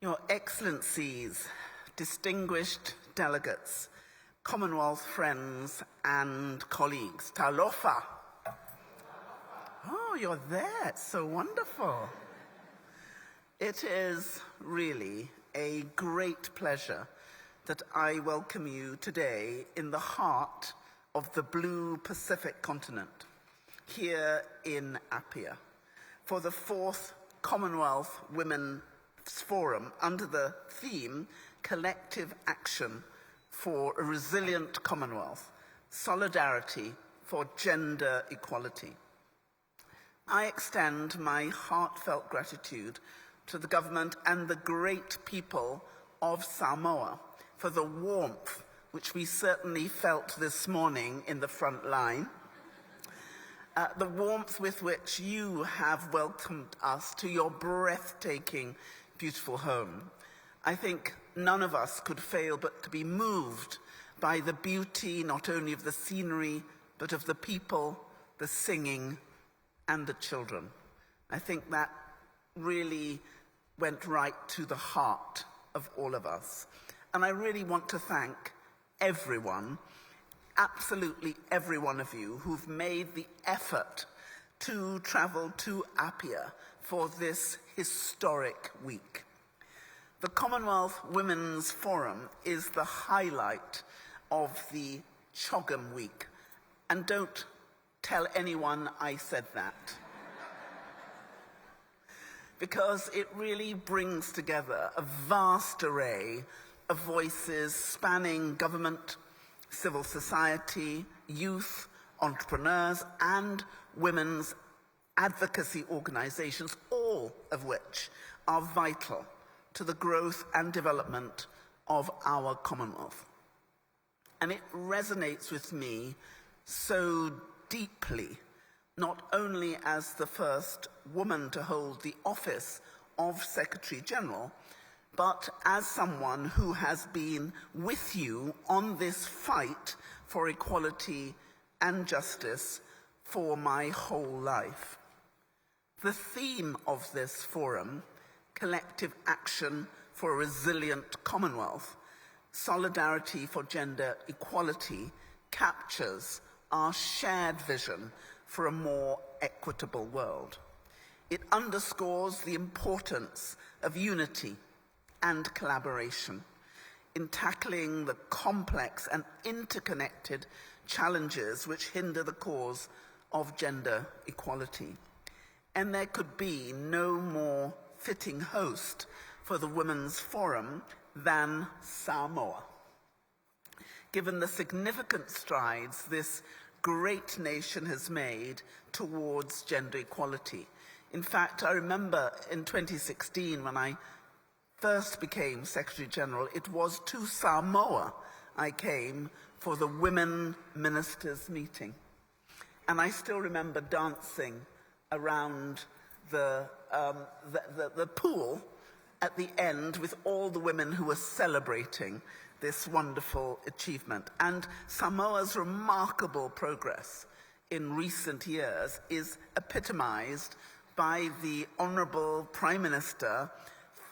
Your Excellencies, distinguished delegates, Commonwealth friends and colleagues, talofa. Oh, you're there, it's so wonderful. It is really a great pleasure that I welcome you today in the heart of the blue Pacific continent, here in Apia, for the 4th Commonwealth Women's Forum under the theme Collective Action for a Resilient Commonwealth, Solidarity for Gender Equality. I extend my heartfelt gratitude to the government and the great people of Samoa for the warmth which we certainly felt this morning in the front line, the warmth with which you have welcomed us to your breathtaking, beautiful home. I think none of us could fail but to be moved by the beauty not only of the scenery, but of the people, the singing, and the children. I think that really went right to the heart of all of us. And I really want to thank everyone, absolutely every one of you, who've made the effort to travel to Apia for this historic week. The Commonwealth Women's Forum is the highlight of the CHOGM week. And don't tell anyone I said that. Because it really brings together a vast array of voices spanning government, civil society, youth, entrepreneurs, and women's advocacy organizations, all of which are vital to the growth and development of our Commonwealth. And it resonates with me so deeply, not only as the first woman to hold the office of Secretary General, but as someone who has been with you on this fight for equality and justice for my whole life. The theme of this forum, Collective Action for a Resilient Commonwealth, Solidarity for Gender Equality, captures our shared vision for a more equitable world. It underscores the importance of unity and collaboration in tackling the complex and interconnected challenges which hinder the cause of gender equality. And there could be no more fitting host for the Women's Forum than Samoa. Given the significant strides this great nation has made towards gender equality. In fact, I remember in 2016 when I first became Secretary General, it was to Samoa I came for the Women Ministers meeting. And I still remember dancing around the pool at the end with all the women who were celebrating this wonderful achievement. And Samoa's remarkable progress in recent years is epitomized by the Honourable Prime Minister,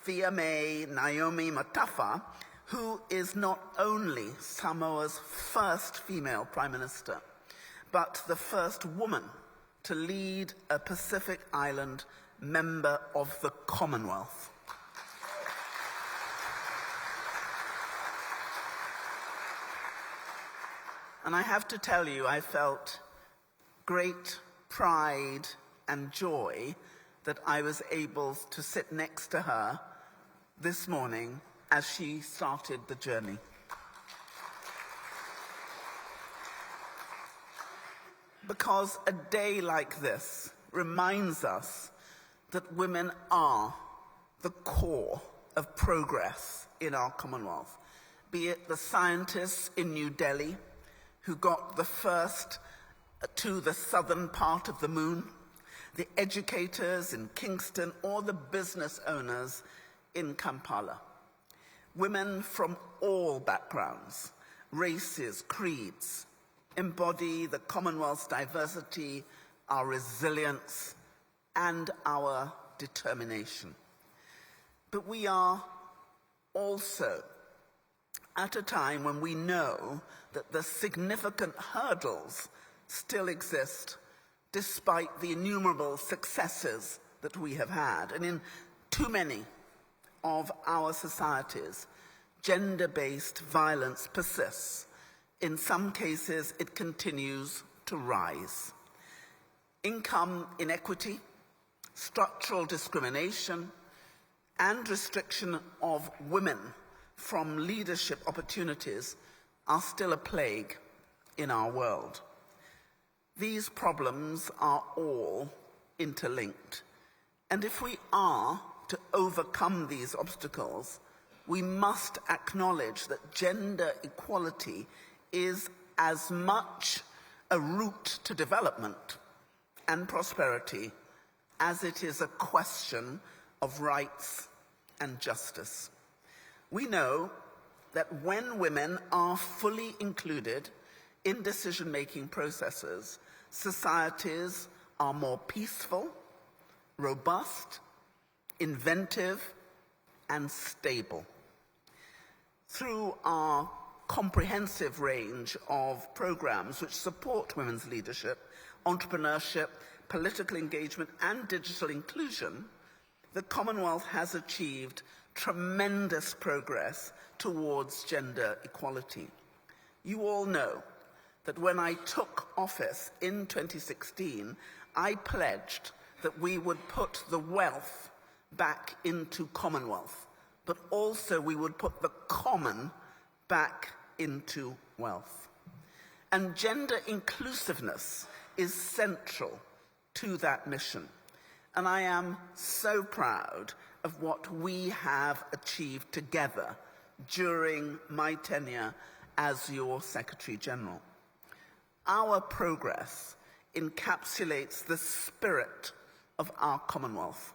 Fiame Naomi Matafa, who is not only Samoa's first female Prime Minister, but the first woman to lead a Pacific Island member of the Commonwealth. And I have to tell you, I felt great pride and joy that I was able to sit next to her this morning as she started the journey. Because a day like this reminds us that women are the core of progress in our Commonwealth, be it the scientists in New Delhi who got the first to the southern part of the moon, the educators in Kingston, or the business owners in Kampala. Women from all backgrounds, races, creeds, embody the Commonwealth's diversity, our resilience, and our determination. But we are Also, at a time when we know that the significant hurdles still exist despite the innumerable successes that we have had. And in too many of our societies, gender-based violence persists. In some cases, it continues to rise. Income inequity, structural discrimination, and restriction of women from leadership opportunities are still a plague in our world. These problems are all interlinked, and if we are to overcome these obstacles, we must acknowledge that gender equality is as much a route to development and prosperity as it is a question of rights and justice. We know that when women are fully included in decision-making processes, societies are more peaceful, robust, inventive, and stable. Through our comprehensive range of programs which support women's leadership, entrepreneurship, political engagement, and digital inclusion, the Commonwealth has achieved tremendous progress towards gender equality. You all know that when I took office in 2016, I pledged that we would put the wealth back into Commonwealth, but also we would put the common back into wealth. And gender inclusiveness is central to that mission. And I am so proud of what we have achieved together during my tenure as your Secretary General. Our progress encapsulates the spirit of our Commonwealth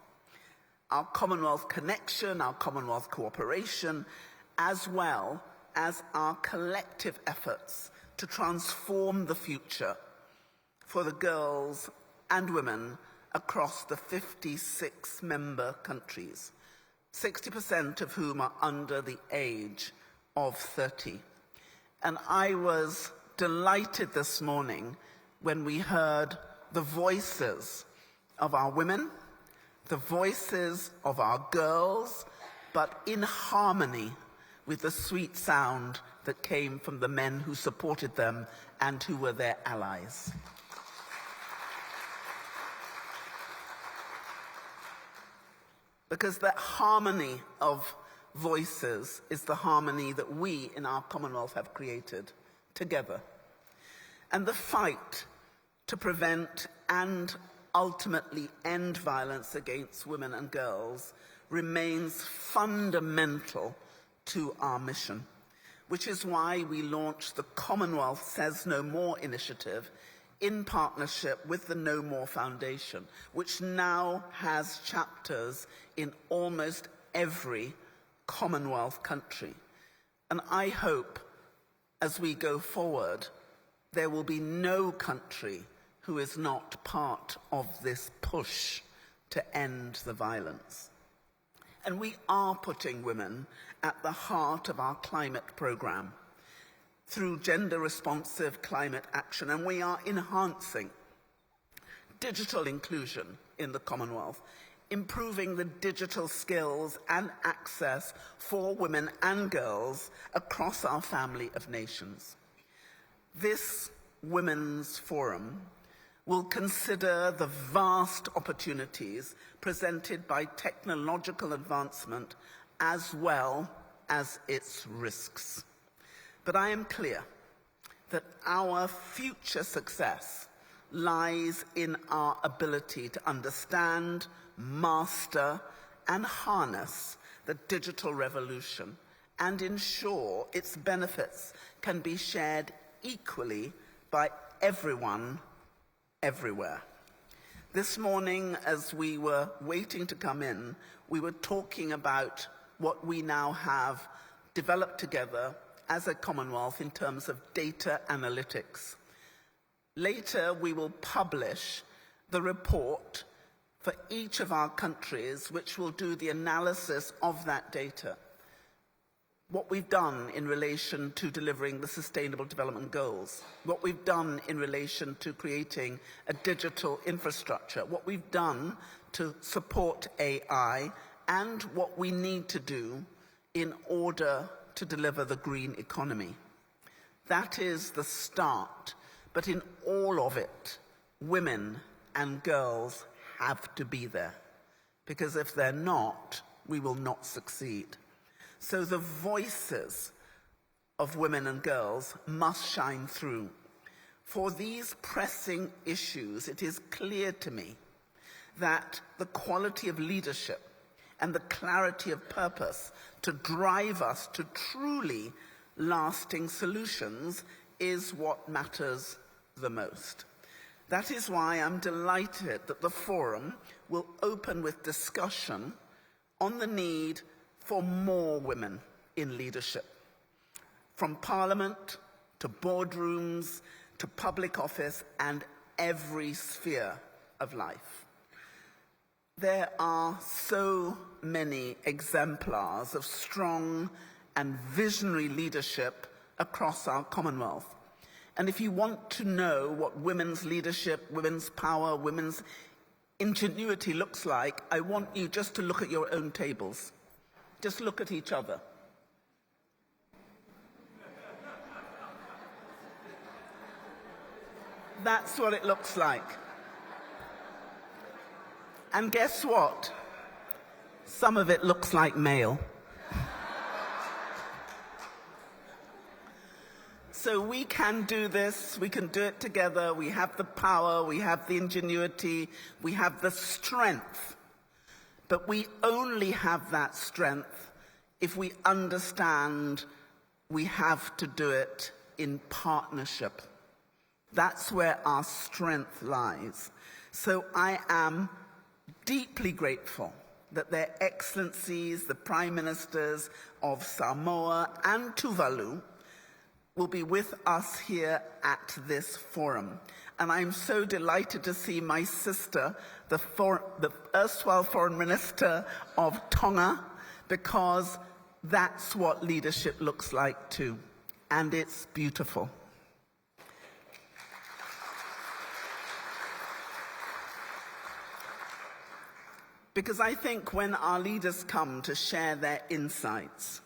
connection, our Commonwealth cooperation, as well as our collective efforts to transform the future for the girls and women across the 56 member countries, 60% of whom are under the age of 30. And I was delighted this morning when we heard the voices of our women, the voices of our girls, but in harmony with the sweet sound that came from the men who supported them and who were their allies. Because that harmony of voices is the harmony that we in our Commonwealth have created together. And the fight to prevent and ultimately end violence against women and girls remains fundamental to our mission, which is why we launched the Commonwealth Says No More initiative in partnership with the No More Foundation, which now has chapters in almost every Commonwealth country. And I hope, as we go forward, there will be no country who is not part of this push to end the violence. And we are putting women at the heart of our climate program through gender-responsive climate action, and we are enhancing digital inclusion in the Commonwealth, improving the digital skills and access for women and girls across our family of nations. This Women's Forum will consider the vast opportunities presented by technological advancement as well as its risks. But I am clear that our future success lies in our ability to understand, master, and harness the digital revolution and ensure its benefits can be shared equally by everyone, everywhere. This morning, as we were waiting to come in, we were talking about what we now have developed together as a Commonwealth in terms of data analytics. Later, we will publish the report for each of our countries, which will do the analysis of that data. what we've done in relation to delivering the Sustainable Development Goals, what we've done in relation to creating a digital infrastructure, what we've done to support AI, and what we need to do in order to deliver the green economy. That is the start, but in all of it, women and girls have to be there, because if they're not, we will not succeed. So the voices of women and girls must shine through. For these pressing issues, it is clear to me that the quality of leadership and the clarity of purpose to drive us to truly lasting solutions is what matters the most. That is why I'm delighted that the forum will open with discussion on the need for more women in leadership, from Parliament to boardrooms to public office and every sphere of life. There are so many exemplars of strong and visionary leadership across our Commonwealth. And if you want to know what women's leadership, women's power, women's ingenuity looks like, I want you just to look at your own tables. Just look at each other. That's what it looks like. And guess what? Some of it looks like male. So we can do this, we can do it together, we have the power, we have the ingenuity, we have the strength. But we only have that strength if we understand we have to do it in partnership. That's where our strength lies. So I am deeply grateful that Their Excellencies, the Prime Ministers of Samoa and Tuvalu, will be with us here at this forum. And I'm so delighted to see my sister, the erstwhile Foreign Minister of Tonga, because that's what leadership looks like too. And it's beautiful. Because I think when our leaders come to share their insights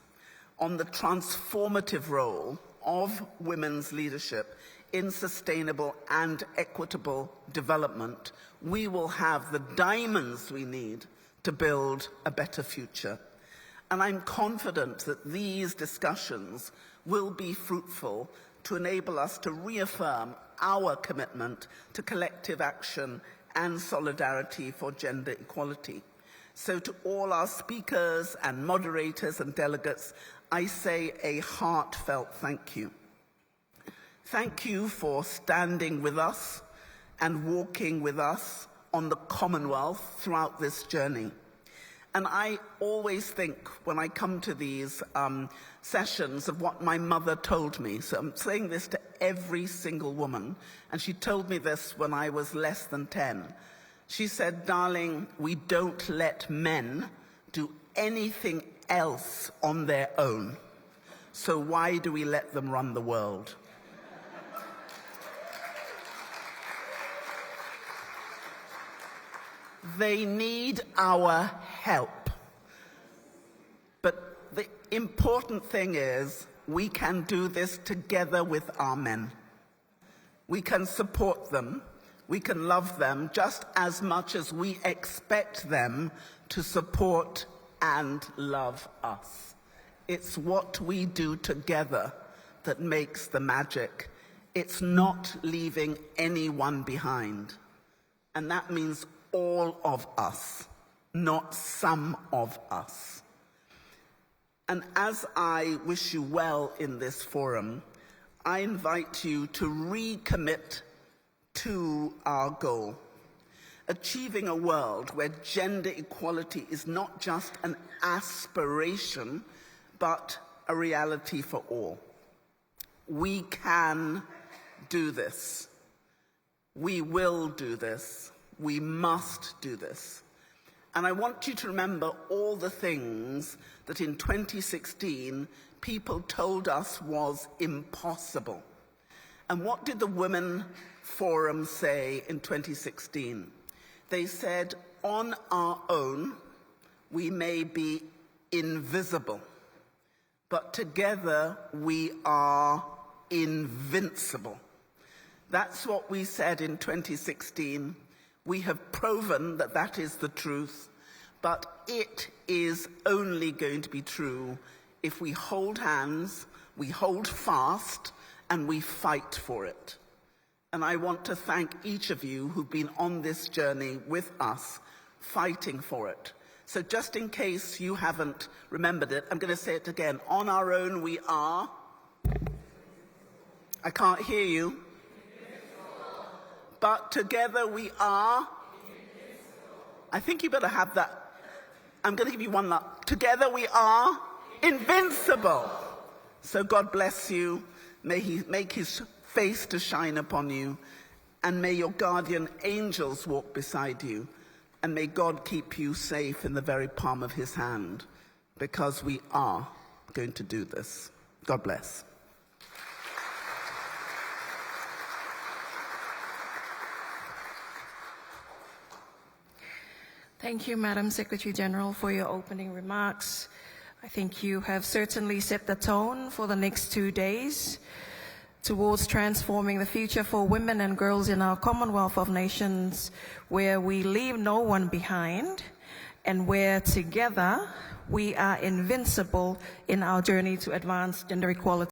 on the transformative role of women's leadership in sustainable and equitable development, we will have the diamonds we need to build a better future. And I'm confident that these discussions will be fruitful to enable us to reaffirm our commitment to collective action and solidarity for gender equality. So to all our speakers and moderators and delegates, I say a heartfelt thank you. Thank you for standing with us and walking with us on the Commonwealth throughout this journey. And I always think when I come to these sessions of what my mother told me. So I'm saying this to every single woman, and she told me this when I was less than 10. She said, "Darling, we don't let men do anything else on their own. So why do we let them run the world?" They need our help. But the important thing is we can do this together with our men. We can support them. We can love them just as much as we expect them to support and love us. It's what we do together that makes the magic. It's not leaving anyone behind. And that means all of us, not some of us. And as I wish you well in this forum, I invite you to recommit to our goal, achieving a world where gender equality is not just an aspiration, but a reality for all. We can do this. We will do this. We must do this. And I want you to remember all the things that in 2016 people told us was impossible. And what did the Women Forum say in 2016? They said, on our own, we may be invisible, but together we are invincible. That's what we said in 2016. We have proven that that is the truth, but it is only going to be true if we hold hands, we hold fast, and we fight for it. And I want to thank each of you who've been on this journey with us, fighting for it. So just in case you haven't remembered it, I'm going to say it again. On our own we are... I can't hear you. But together we are... I think you better have that. I'm going to give you one last. Together we are invincible. So God bless you. May he make his face to shine upon you, and may your guardian angels walk beside you, and may God keep you safe in the very palm of his hand, because we are going to do this. God bless. Thank you, Madam Secretary General, for your opening remarks. I think you have certainly set the tone for the next 2 days towards transforming the future for women and girls in our Commonwealth of Nations, where we leave no one behind and where together we are invincible in our journey to advance gender equality.